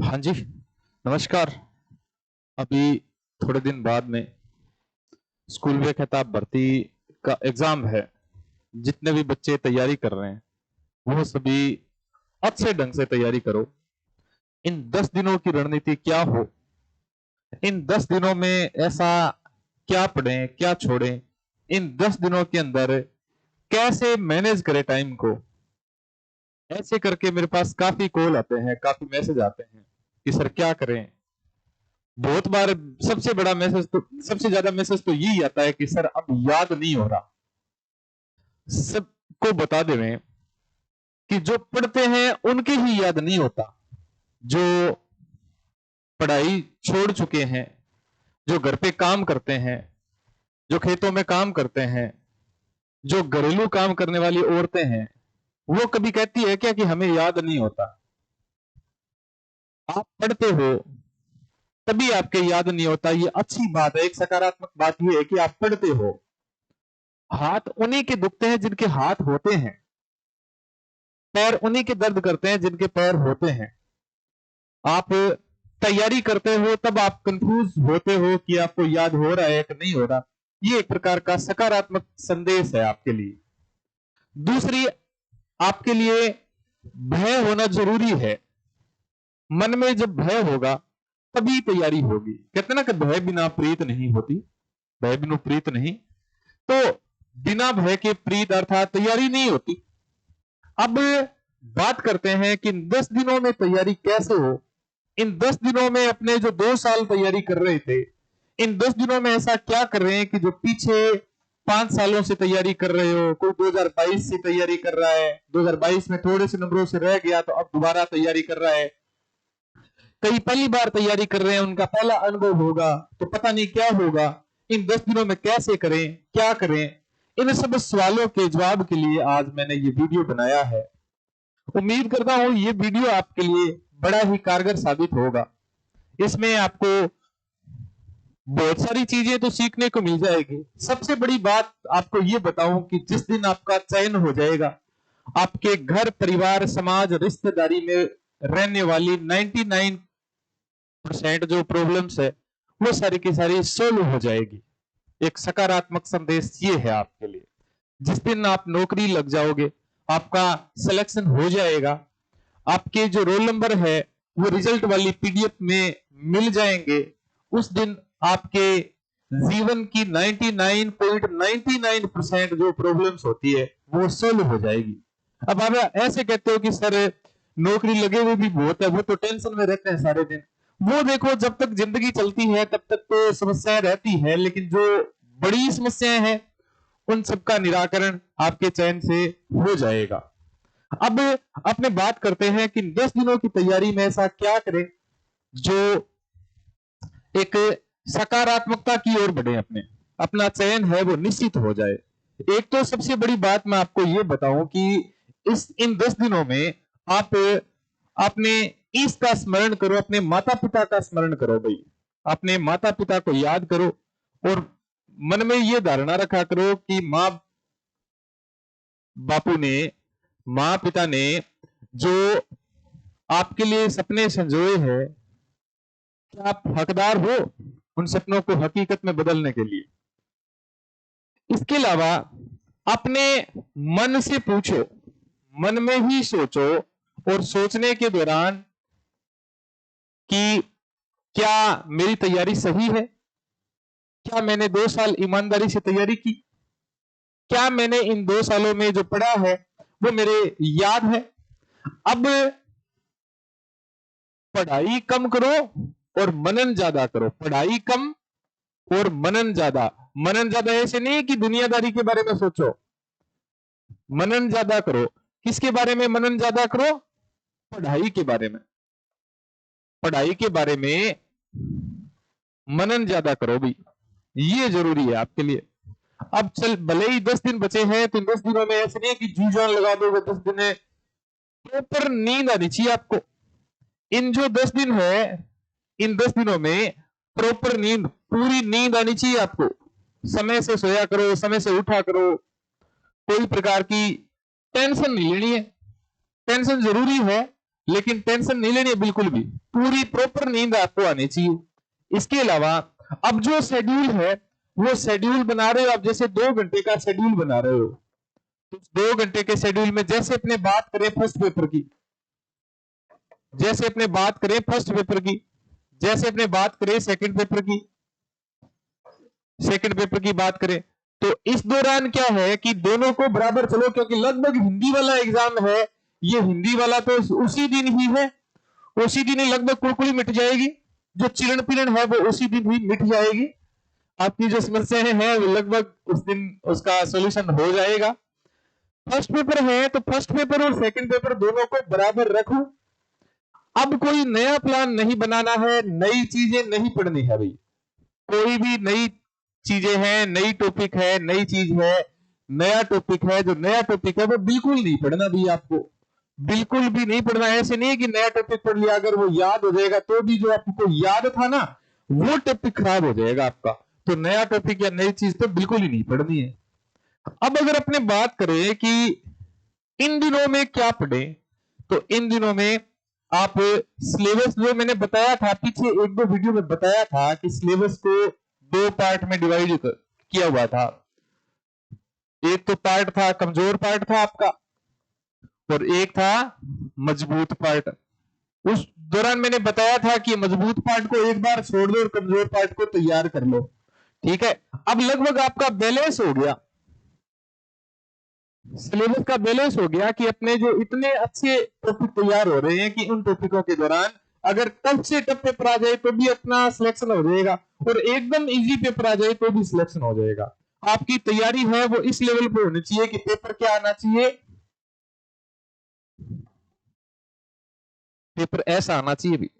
हाँ जी, नमस्कार। अभी थोड़े दिन बाद में स्कूल में खिताब भर्ती का एग्जाम है। जितने भी बच्चे तैयारी कर रहे हैं, वो सभी अच्छे ढंग से तैयारी करो। इन 10 दिनों की रणनीति क्या हो, इन 10 दिनों में ऐसा क्या पढ़ें, क्या छोड़ें, इन 10 दिनों के अंदर कैसे मैनेज करें टाइम को। ऐसे करके मेरे पास काफी कॉल आते हैं, काफी मैसेज आते हैं कि सर क्या करें। बहुत बार सबसे ज्यादा मैसेज तो यही आता है कि सर अब याद नहीं हो रहा। सबको बता दें कि जो पढ़ते हैं उनके ही याद नहीं होता। जो पढ़ाई छोड़ चुके हैं, जो घर पे काम करते हैं, जो खेतों में काम करते हैं, जो घरेलू काम करने वाली औरतें हैं, वो कभी कहती है क्या कि हमें याद नहीं होता। आप पढ़ते हो तभी आपके याद नहीं होता, ये अच्छी बात है। एक सकारात्मक बात यह है कि आप पढ़ते हो। हाथ उन्हीं के दुखते हैं जिनके हाथ होते हैं, पैर उन्हीं के दर्द करते हैं जिनके पैर होते हैं। आप तैयारी करते हो तब आप कंफ्यूज होते हो कि आपको याद हो रहा है कि नहीं हो रहा। ये एक प्रकार का सकारात्मक संदेश है आपके लिए। दूसरी, आपके लिए भय होना जरूरी है। मन में जब भय होगा तभी तैयारी होगी। कहते ना कि भय बिना प्रीत नहीं होती, भय बिना प्रीत नहीं। तो बिना भय के प्रीत अर्थात तैयारी नहीं होती। अब बात करते हैं कि 10 दिनों में तैयारी कैसे हो। इन 10 दिनों में अपने जो 2 साल तैयारी कर रहे थे, इन 10 दिनों में ऐसा क्या कर रहे हैं कि जो पीछे 5 सालों से तैयारी कर रहे हो। कोई 2022 से तैयारी कर रहा है, 2022 में थोड़े से नंबरों से रह गया तो अब दोबारा तैयारी कर रहा है। कई पहली बार तैयारी कर रहे हैं, उनका पहला अनुभव होगा तो पता नहीं क्या होगा। इन 10 दिनों में कैसे करें, क्या करें, इन सब सवालों के जवाब के लिए आज मैंने ये वीडियो बनाया है। उम्मीद करता हूं ये वीडियो आपके लिए बड़ा ही कारगर साबित होगा। इसमें आपको बहुत सारी चीजें तो सीखने को मिल जाएगी। सबसे बड़ी बात आपको ये बताऊं कि जिस दिन आपका चयन हो जाएगा, आपके घर, परिवार, समाज, रिश्तेदारी में रहने वाली 99% जो प्रॉब्लम्स है वो सारी की सारी सोल्व हो जाएगी। एक सकारात्मक संदेश ये है आपके लिए। जिस दिन आप नौकरी लग जाओगे, आपका सिलेक्शन हो जाएगा, आपके जो रोल नंबर है वो रिजल्ट वाली पीडीएफ में मिल जाएंगे, उस दिन आपके जीवन की 99.99% जो प्रॉब्लम्स होती है वो सोल्व हो जाएगी। अब आप ऐसे कहते हो कि सर नौकरी लगे हुए भी बहुत है, वो तो टेंशन में रहते हैं सारे दिन। वो देखो, जब तक जिंदगी चलती है तब तक तो समस्याएं रहती है, लेकिन जो बड़ी समस्याएं हैं उन सबका निराकरण आपके चयन से हो जाएगा। अब अपने बात करते हैं कि 10 दिनों की तैयारी में ऐसा क्या करें जो एक सकारात्मकता की ओर बढ़े, अपना चयन है वो निश्चित हो जाए। एक तो सबसे बड़ी बात मैं आपको ये बताऊं कि इन 10 दिनों में आप अपने इसका स्मरण करो, अपने माता पिता का स्मरण करो। भाई, अपने माता पिता को याद करो और मन में ये धारणा रखा करो कि माँ पिता ने जो आपके लिए सपने संजोए हैं, क्या आप हकदार हो उन सपनों को हकीकत में बदलने के लिए। इसके अलावा अपने मन से पूछो, मन में ही सोचो और सोचने के दौरान कि क्या मेरी तैयारी सही है, क्या मैंने 2 साल ईमानदारी से तैयारी की, क्या मैंने इन 2 सालों में जो पढ़ा है वो मेरे याद है। अब पढ़ाई कम करो और मनन ज्यादा करो। पढ़ाई कम और मनन ज्यादा। मनन ज्यादा ऐसे नहीं कि दुनियादारी के बारे में सोचो, मनन ज्यादा करो। किसके बारे में मनन ज्यादा करो? पढ़ाई के बारे में। पढ़ाई के बारे में मनन ज्यादा करो भी, ये जरूरी है आपके लिए। अब चल, भले ही 10 दिन बचे हैं तो 10 दिनों में ऐसे नहीं कि जी जान लगा दोगे 10 दिन में। प्रॉपर नींद आनी चाहिए आपको। इन जो 10 दिन है, इन 10 दिनों में प्रॉपर नींद, पूरी नींद आनी चाहिए आपको। समय से सोया करो, समय से उठा करो। कोई प्रकार की टेंशन नहीं लेनी है। टेंशन जरूरी है, लेकिन टेंशन नहीं लेनी है बिल्कुल भी, पूरी प्रॉपर नींद आपको आनी चाहिए। इसके अलावा अब जो शेड्यूल है वो शेड्यूल बना रहे हो आप, जैसे 2 घंटे का शेड्यूल बना रहे हो, तो 2 घंटे के शेड्यूल में जैसे अपने बात करें फर्स्ट पेपर की, जैसे अपने बात करें फर्स्ट पेपर की, जैसे अपने बात करें सेकंड पेपर की, सेकंड पेपर की बात करें, तो इस दौरान क्या है कि दोनों को बराबर चलो, क्योंकि लगभग हिंदी वाला एग्जाम है, ये हिंदी वाला तो उसी दिन ही है, उसी दिन ही लगभग कुड़कुड़ी मिट जाएगी, जो चिरण पिरण है वो उसी दिन ही मिट जाएगी, आपकी जो समस्याएं हैं वो लगभग उस दिन उसका सोल्यूशन हो जाएगा। फर्स्ट पेपर है तो फर्स्ट पेपर और सेकंड पेपर दोनों को बराबर रखो। अब कोई नया प्लान नहीं बनाना है, नई चीजें नहीं पढ़नी है भाई, कोई भी नई चीजें हैं, नई टॉपिक है, नई चीज है, नया टॉपिक है, जो नया टॉपिक है वो बिल्कुल नहीं पढ़ना भी, आपको बिल्कुल भी नहीं पढ़ना। ऐसे नहीं कि नया टॉपिक पढ़ लिया अगर वो याद हो जाएगा तो भी जो आपको याद था ना वो टॉपिक खराब हो जाएगा आपका, तो नया टॉपिक या नई चीज तो बिल्कुल ही नहीं पढ़नी है। अब अगर अपने बात करें कि इन दिनों में क्या पढ़े, तो इन दिनों में आप सिलेबस जो मैंने बताया था पीछे 1-2 वीडियो में बताया था कि सिलेबस को 2 पार्ट में डिवाइड किया हुआ था। एक तो पार्ट था कमजोर पार्ट था आपका, और एक था मजबूत पार्ट। उस दौरान मैंने बताया था कि मजबूत पार्ट को एक बार छोड़ दो और कमजोर पार्ट को तैयार कर लो, ठीक है। अब लगभग आपका बैलेंस हो गया, सिलेबस का बैलेंस हो गया कि अपने जो इतने अच्छे टॉपिक तैयार हो रहे हैं कि उन टॉपिकों के दौरान अगर टफ से टफ पेपर आ जाए तो भी अपना सिलेक्शन हो जाएगा, और एकदम इजी पेपर आ जाए तो भी सिलेक्शन हो जाएगा। आपकी तैयारी है वो इस लेवल पे होनी चाहिए कि पेपर क्या आना चाहिए, पेपर ऐसा आना चाहिए भी।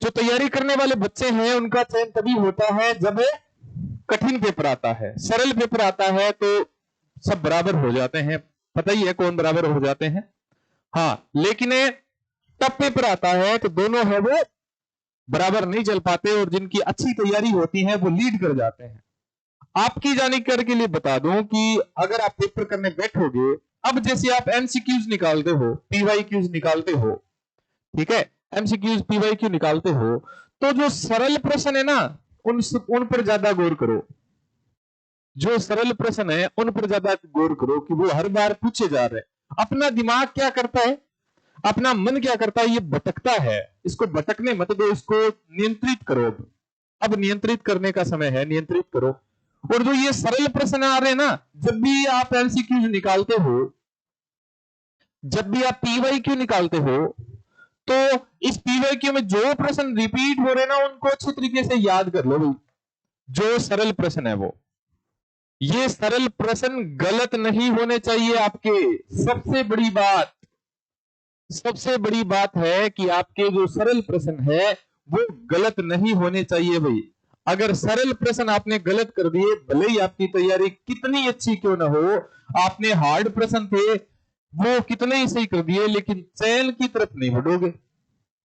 जो तैयारी करने वाले बच्चे हैं उनका चयन तभी होता है जब कठिन पेपर आता है, सरल पेपर आता है तो सब बराबर हो जाते हैं, पता ही है कौन बराबर हो जाते हैं। हाँ, लेकिन टफ पेपर आता है तो दोनों है वो बराबर नहीं चल पाते, और जिनकी अच्छी तैयारी होती है वो लीड कर जाते हैं। आपकी जानकारी के लिए बता दूं कि अगर आप पेपर करने बैठोगे, अब जैसे आप एमसीक्यूज निकालते हो, पीवाईक्यूज निकालते हो, ठीक है, एमसीक्यूज पीवाईक्यू निकालते हो, तो जो सरल प्रश्न है ना उन पर ज्यादा गौर करो, जो सरल प्रश्न है उन पर ज्यादा गौर करो कि वो हर बार पूछे जा रहे हैं। अपना दिमाग क्या करता है, अपना मन क्या करता है, ये भटकता है, इसको भटकने मत दो, इसको नियंत्रित करो। अब नियंत्रित करने का समय है, नियंत्रित करो। और जो ये सरल प्रश्न आ रहे हैं ना, जब भी आप एमसीक्यूज निकालते हो, जब भी आप पीवाईक्यू निकालते हो, तो इस पीवाईक्यू में जो प्रश्न रिपीट हो रहे हैं ना उनको अच्छी तरीके से याद कर लो भाई, जो सरल प्रश्न है वो। ये सरल प्रश्न गलत नहीं होने चाहिए आपके, सबसे बड़ी बात, सबसे बड़ी बात है कि आपके जो सरल प्रश्न है वो गलत नहीं होने चाहिए भाई। अगर सरल प्रश्न आपने गलत कर दिए, भले ही आपकी तैयारी कितनी अच्छी क्यों ना हो, आपने हार्ड प्रश्न थे वो कितने ही सही कर दिए, लेकिन चयन की तरफ नहीं बढ़ोगे।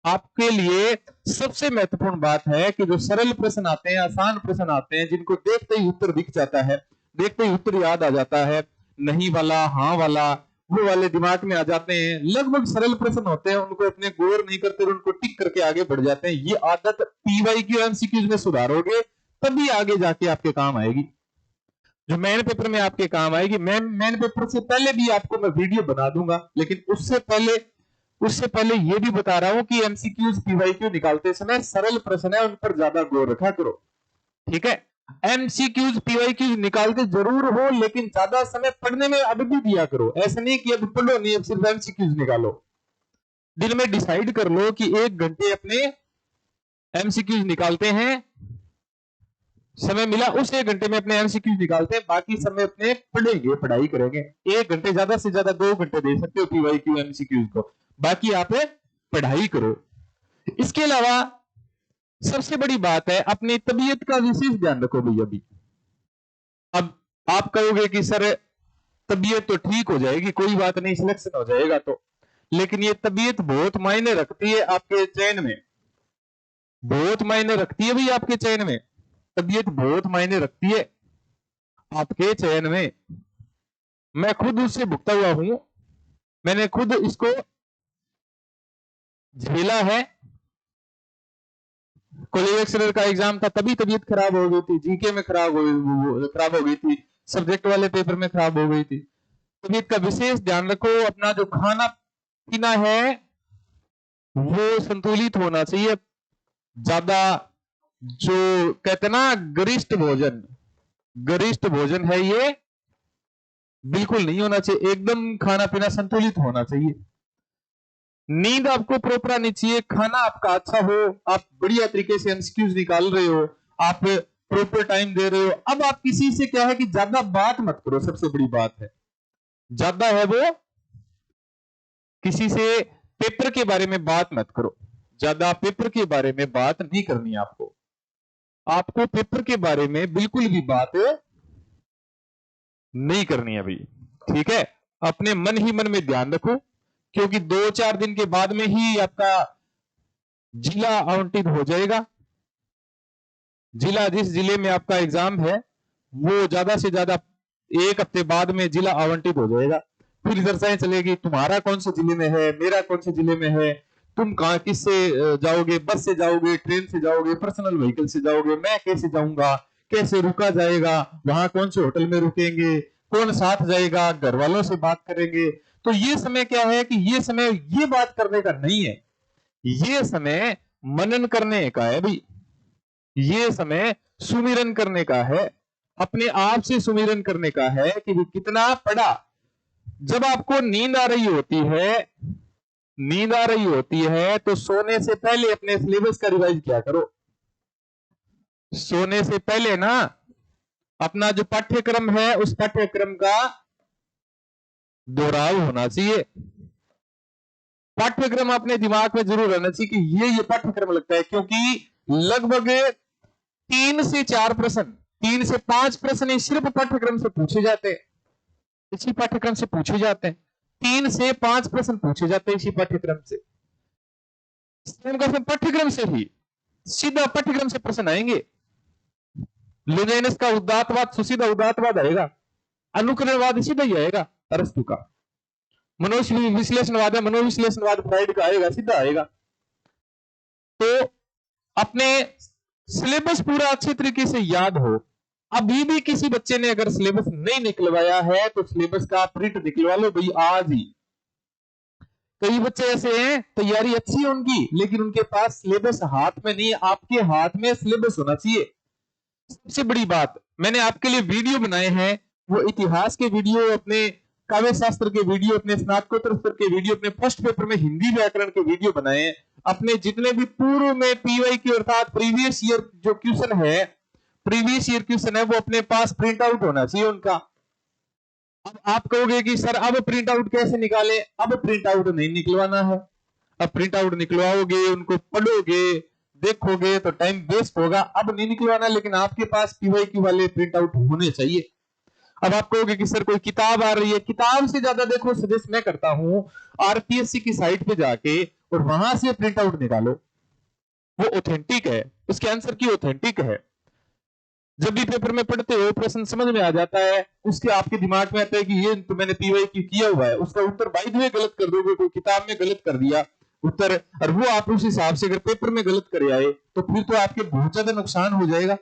आपके लिए सबसे महत्वपूर्ण बात है कि जो सरल प्रश्न आते हैं, आसान प्रश्न आते हैं, जिनको देखते ही उत्तर दिख जाता है, देखते ही उत्तर याद आ जाता है, नहीं वाला हाँ वाला वो वाले दिमाग में आ जाते हैं, लगभग सरल प्रश्न होते हैं, उनको अपने गौर नहीं करते, उनको टिक करके आगे बढ़ जाते हैं। ये आदत पीवाईक्यू एमसीक्यूज में सुधारोगे तभी आगे जाके आपके काम आएगी, जो मेन पेपर में आपके काम आएगी। मेन पेपर से पहले भी आपको मैं वीडियो बना दूंगा, लेकिन उससे पहले ये भी बता रहा हूं कि एमसीक्यूज पीवाईक्यू निकालते समय सरल प्रश्न है उन पर ज्यादा गौर रखा करो, ठीक है। एमसीक्यूज पीवाईक्यूज निकालते जरूर हो, लेकिन ज्यादा समय पढ़ने में अब भी दिया करो। ऐसा नहीं कि अब पढ़ो नहीं, अब सिर्फ एमसीक्यूज निकालो। दिन में डिसाइड कर लो कि 1 घंटे अपने एमसीक्यूज निकालते हैं, समय मिला उस 1 घंटे में अपने एमसीक्यूज निकालते हैं, बाकी समय अपने पढ़ेंगे, पढ़ाई करेंगे। 1 घंटे ज्यादा से ज्यादा 2 घंटे दे सकते हो पीवाईक्यू एमसीक्यूज को, बाकी आप पढ़ाई करो। इसके अलावा सबसे बड़ी बात है अपनी तबीयत का विशेष ध्यान रखो भैया। अभी अब आप कहोगे कि सर तबीयत तो ठीक हो जाएगी, कोई बात नहीं, सिलेक्शन हो जाएगा, तो लेकिन ये तबीयत बहुत मायने रखती है आपके चयन में, बहुत मायने रखती है भाई आपके चयन में, तबीयत बहुत मायने रखती है आपके चयन में। मैं खुद उससे भुगता हुआ हूं, मैंने खुद इसको झेला है। कॉलेज लेक्चरर का एग्जाम था, तभी तबीयत खराब हो गई थी, जीके में खराब हो गई थी, सब्जेक्ट वाले पेपर में खराब हो गई थी। तबीयत का विशेष ध्यान रखो। अपना जो खाना पीना है वो संतुलित होना चाहिए। ज्यादा जो कहते ना गरिष्ठ भोजन है ये बिल्कुल नहीं होना चाहिए। एकदम खाना पीना संतुलित होना चाहिए। नींद आपको प्रॉपर आनी चाहिए, खाना आपका अच्छा हो, आप बढ़िया तरीके से एमसीक्यूज निकाल रहे हो, आप प्रॉपर टाइम दे रहे हो। अब आप किसी से क्या है कि ज्यादा बात मत करो, सबसे बड़ी बात है ज्यादा है वो किसी से पेपर के बारे में बात मत करो। ज्यादा पेपर के बारे में बात नहीं करनी आपको। आपको पेपर के बारे में बिल्कुल भी बात नहीं करनी है भाई, ठीक है। अपने मन ही मन में ध्यान रखो, क्योंकि 2-4 दिन के बाद में ही आपका जिला आवंटित हो जाएगा। जिला, जिस जिले में आपका एग्जाम है वो ज्यादा से ज्यादा 1 हफ्ते बाद में जिला आवंटित हो जाएगा। फिर चर्चाएं चलेगी, तुम्हारा कौन से जिले में है, मेरा कौन से जिले में है, तुम कहां किससे जाओगे, बस से जाओगे, ट्रेन से जाओगे, पर्सनल व्हीकल से जाओगे, मैं कैसे जाऊंगा, कैसे रुका जाएगा, वहां कौन से होटल में रुकेंगे, कौन साथ जाएगा, घर वालों से बात करेंगे। तो ये समय क्या है कि ये समय ये बात करने का नहीं है, ये समय मनन करने का है भाई। ये समय सुमिरन करने का है, अपने आप से सुमिरन करने का है कि वो कितना पढ़ा। जब आपको नींद आ रही होती है तो सोने से पहले अपने सिलेबस का रिवाइज क्या करो। सोने से पहले ना अपना जो पाठ्यक्रम है उस पाठ्यक्रम का दोहराव होना चाहिए। पाठ्यक्रम अपने दिमाग में जरूर रहना चाहिए कि ये पाठ्यक्रम लगता है, क्योंकि लगभग 3 से 5 प्रश्न सिर्फ पाठ्यक्रम से पूछे जाते हैं, इसी पाठ्यक्रम से पूछे जाते हैं। 3 से 5 प्रश्न पूछे जाते हैं इसी पाठ्यक्रम से। पाठ्यक्रम से ही सीधा पाठ्यक्रम से प्रश्न आएंगे। लिनेनस का उदात्तवाद सीधा उदात्तवाद आएगा, अनुकरणवाद सीधा ही आएगा अरस्तु का। मनोविश्लेषणवाद है, मनोविश्लेषणवाद फ्राइड का आएगा, सीधा आएगा। तो अपने सिलेबस पूरा अच्छे तरीके से याद हो। अभी भी किसी बच्चे ने अगर सिलेबस नहीं निकलवाया है तो सिलेबस का प्रिंट निकलवा लो भाई आज ही। कई बच्चे ऐसे हैं तैयारी अच्छी है उनकी, लेकिन उनके पास सिलेबस हाथ में नहीं। आपके हाथ में सिलेबस होना चाहिए। सबसे बड़ी बात, मैंने आपके लिए वीडियो बनाए हैं, वो इतिहास के वीडियो, अपने काव्य शास्त्र के वीडियो, अपने स्नातकोत्तर स्तर के वीडियो, अपने फर्स्ट पेपर में हिंदी व्याकरण के वीडियो बनाए हैं। अपने जितने भी पूर्व में पीवाईक्यू अर्थात प्रीवियस ईयर जो क्वेश्चन है, प्रीवियस ईयर क्वेश्चन है, वो अपने पास प्रिंट आउट होना चाहिए उनका। अब आप कहोगे कि सर अब प्रिंट आउट कैसे निकाले, अब प्रिंट आउट नहीं निकलवाना है। अब प्रिंट आउट निकलवाओगे, उनको पढ़ोगे, देखोगे तो टाइम वेस्ट होगा। अब नहीं निकलवाना, लेकिन आपके पास पीवाईक्यू वाले प्रिंट आउट होने चाहिए। अब आप कहोगे कि सर कोई किताब आ रही है, किताब से ज्यादा देखो सजेस्ट मैं करता हूं आरपीएससी की साइट पे जाके और वहां से प्रिंट आउट निकालो, वो ऑथेंटिक है, उसके आंसर की ऑथेंटिक है। जब भी पेपर में पढ़ते हो प्रश्न समझ में आ जाता है, उसके आपके दिमाग में आता है कि ये तो मैंने पीवाईक्यू किया हुआ है, उसका उत्तर बाय द वे गलत कर दोगे, कोई किताब में गलत कर दिया उत्तर, और वो आप उस हिसाब से अगर पेपर में गलत करे आए तो फिर तो आपके बहुत ज्यादा नुकसान हो जाएगा।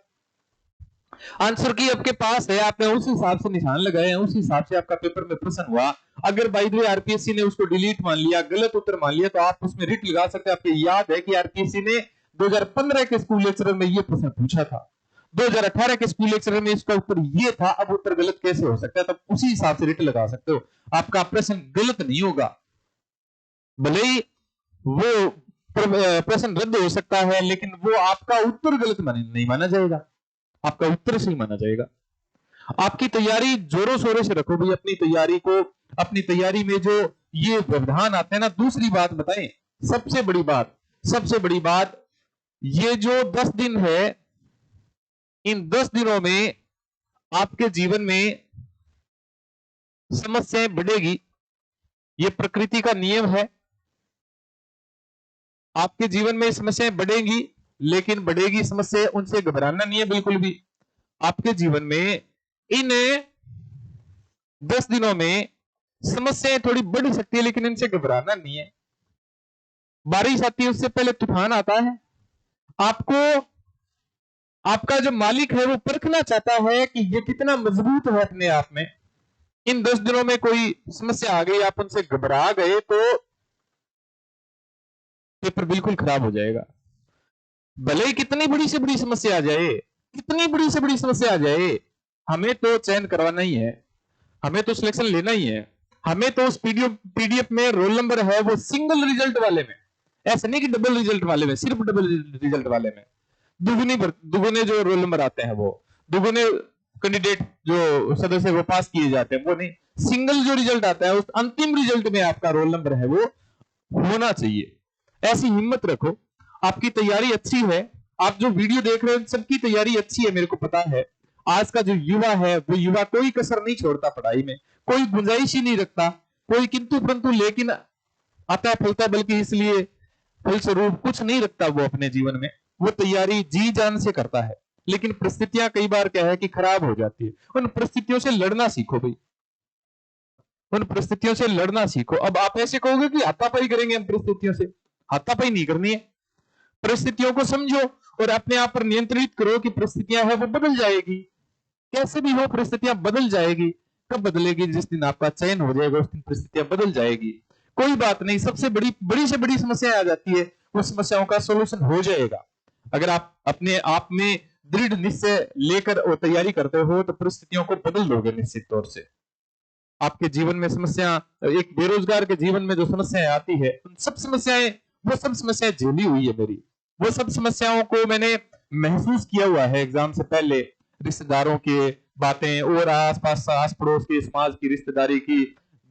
आंसर की आपके पास है, आपने उस हिसाब से निशान लगाए हैं, उस हिसाब से आपका पेपर में प्रश्न हुआ। अगर बाय द वे आरपीएससी ने उसको डिलीट मान लिया, गलत उत्तर मान लिया, तो आप उसमें रिट लगा सकते हैं। आपको याद है कि आरपीएससी ने 2015 के स्कूल लेक्चरर में ये प्रश्न पूछा था, 2018 के स्कूल लेक्चरर में इसका उत्तर ये था, अब उत्तर गलत कैसे हो सकता है, तब उसी हिसाब से रिट लगा सकते हो। आपका प्रश्न गलत नहीं होगा, भले ही वो प्रश्न रद्द हो सकता है, लेकिन वो आपका उत्तर गलत नहीं माना जाएगा, आपका उत्तर सही माना जाएगा। आपकी तैयारी जोरों शोरों से रखो भाई, अपनी तैयारी को, अपनी तैयारी में जो ये व्यवधान आते हैं ना। दूसरी बात बताएं, सबसे बड़ी बात, ये जो 10 दिन है, इन 10 दिनों में आपके जीवन में समस्याएं बढ़ेगी, ये प्रकृति का नियम है। आपके जीवन में समस्याएं बढ़ेंगी, लेकिन बढ़ेगी समस्या, उनसे घबराना नहीं है बिल्कुल भी। आपके जीवन में इन 10 दिनों में समस्याएं थोड़ी बढ़ सकती है, लेकिन इनसे घबराना नहीं है। बारिश आती है, उससे पहले तूफान आता है। आपको आपका जो मालिक है वो परखना चाहता है कि ये कितना मजबूत है अपने आप में। इन 10 दिनों में कोई समस्या आ गई, आप उनसे घबरा गए तो पेपर बिल्कुल खराब हो जाएगा। भले ही कितनी बड़ी से बड़ी समस्या आ जाए, कितनी बड़ी से बड़ी समस्या आ जाए, हमें तो चयन करवाना ही है, हमें तो सिलेक्शन लेना ही है। हमें तो उस पीडीएफ में रोल नंबर है वो सिंगल रिजल्ट वाले में, ऐसा नहीं कि डबल रिजल्ट वाले में, सिर्फ डबल रिजल्ट वाले में दुगुने जो रोल नंबर आते हैं, वो दुगुने कैंडिडेट जो सदस्य वो पास किए जाते हैं, वो नहीं, सिंगल जो रिजल्ट आता है उस अंतिम रिजल्ट में आपका रोल नंबर है वो होना चाहिए। ऐसी हिम्मत रखो, आपकी तैयारी अच्छी है, आप जो वीडियो देख रहे हैं सबकी तैयारी अच्छी है, मेरे को पता है। आज का जो युवा है वो युवा कोई कसर नहीं छोड़ता पढ़ाई में, कोई गुंजाइश ही नहीं रखता, कोई किंतु परंतु लेकिन आता है फलता है, बल्कि इसलिए फलस्वरूप कुछ नहीं रखता वो अपने जीवन में। वो तैयारी जी जान से करता है, लेकिन परिस्थितियां कई बार क्या है कि खराब हो जाती है। उन परिस्थितियों से लड़ना सीखो भाई, उन परिस्थितियों से लड़ना सीखो। अब आप ऐसे कहोगे कि हाथापाई करेंगे हम परिस्थितियों से, हाथापाई नहीं करनी है। परिस्थितियों को समझो और अपने आप पर नियंत्रित करो कि परिस्थितियां है वो बदल जाएगी, कैसे भी हो परिस्थितियां बदल जाएगी। कब बदलेगी? जिस दिन आपका चयन हो जाएगा उस दिन परिस्थितियां बदल जाएगी। कोई बात नहीं, सबसे बड़ी से बड़ी समस्या आ जाती है, उस समस्याओं का सोल्यूशन हो जाएगा। अगर आप अपने आप में दृढ़ निश्चय लेकर और तैयारी करते हो तो परिस्थितियों को बदल दोगे निश्चित तौर से। आपके जीवन में समस्या, एक बेरोजगार के जीवन में जो समस्याएं आती है, उन सब समस्याएं, वो सब समस्याएं झेली हुई है मेरी, वो सब समस्याओं को मैंने महसूस किया हुआ है एग्जाम से पहले। रिश्तेदारों की बातें और आसपास आस पड़ोस के समाज की रिश्तेदारी की,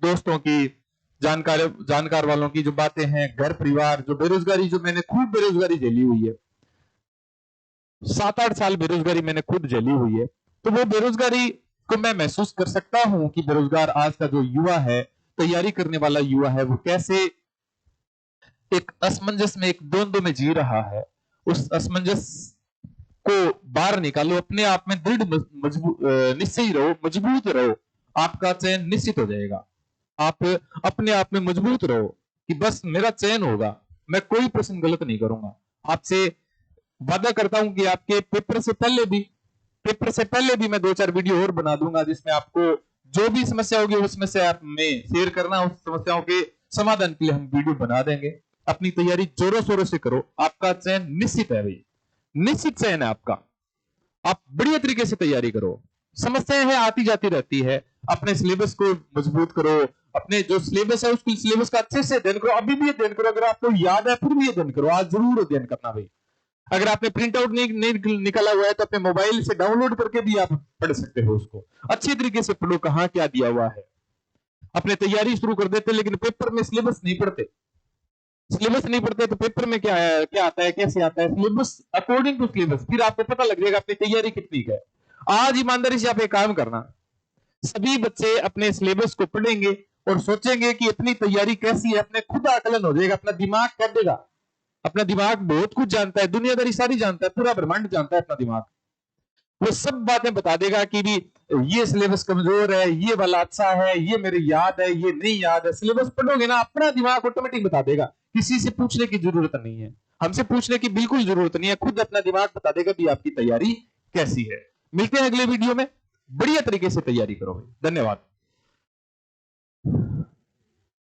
दोस्तों की, जानकार वालों की जो बातें हैं, घर परिवार, जो बेरोजगारी, जो मैंने खूब बेरोजगारी झेली हुई है, 7-8 साल बेरोजगारी मैंने खुद झेली हुई है। तो वो बेरोजगारी को मैं महसूस कर सकता हूं कि बेरोजगार आज का जो युवा है, तैयारी करने वाला युवा है, वो कैसे एक असमंजस में, एक द्वंद्व में जी रहा है। उस असमंजस को बाहर निकालो, अपने आप में दृढ़ निश्चयी रहो, मजबूत रहो, आपका चयन निश्चित हो जाएगा। आप अपने आप में मजबूत रहो कि बस मेरा चयन होगा, मैं कोई प्रश्न गलत नहीं करूंगा। आपसे वादा करता हूं कि आपके पेपर से पहले भी मैं 2-4 वीडियो और बना दूंगा, जिसमें आपको जो भी समस्या होगी उस समस्या में शेयर करना, उस समस्याओं के समाधान के लिए हम वीडियो बना देंगे। अपनी तैयारी जोरों शोरों से करो, आपका चयन निश्चित है भाई, निश्चित चयन है आपका। आप बढ़िया तरीके से तैयारी करो। समस्याएं है आती जाती रहती है, अपने सिलेबस को मजबूत करो, अपने जो सिलेबस है उसको सिलेबस का अच्छे से अध्ययन करो, अभी भी अध्ययन करो, अगर आपको याद है फिर भी अध्ययन करो, आज जरूर अध्ययन करना भाई। अगर आपने प्रिंट आउट नहीं निकाला हुआ है तो अपने मोबाइल से डाउनलोड करके भी आप पढ़ सकते हो, उसको अच्छे तरीके से पढ़ो, कहां क्या दिया हुआ है। अपने तैयारी शुरू कर देते लेकिन पेपर में सिलेबस नहीं पढ़ते, सिलेबस नहीं पढ़ते तो पेपर में क्या है, क्या आता है, कैसे आता है, सिलेबस अकॉर्डिंग टू सिलेबस, फिर आपको पता लग जाएगा अपनी तैयारी कितनी है। आज ईमानदारी से आप एक काम करना, सभी बच्चे अपने सिलेबस को पढ़ेंगे और सोचेंगे कि अपनी तैयारी कैसी है, अपने खुद आकलन हो जाएगा, अपना दिमाग कह देगा। अपना दिमाग बहुत कुछ जानता है, दुनियादारी सारी जानता है, पूरा ब्रह्मांड जानता है अपना दिमाग। वो सब बातें बता देगा कि भी ये सिलेबस कमजोर है, ये वाला अच्छा है, ये मेरे याद है, ये नहीं याद है। सिलेबस पढ़ोगे ना, अपना दिमाग ऑटोमेटिक बता देगा, किसी से पूछने की जरूरत नहीं है, हमसे पूछने की बिल्कुल जरूरत नहीं है, खुद अपना दिमाग बता देगा कि आपकी तैयारी कैसी है। मिलते हैं अगले वीडियो में, बढ़िया तरीके से तैयारी करो भाई। धन्यवाद।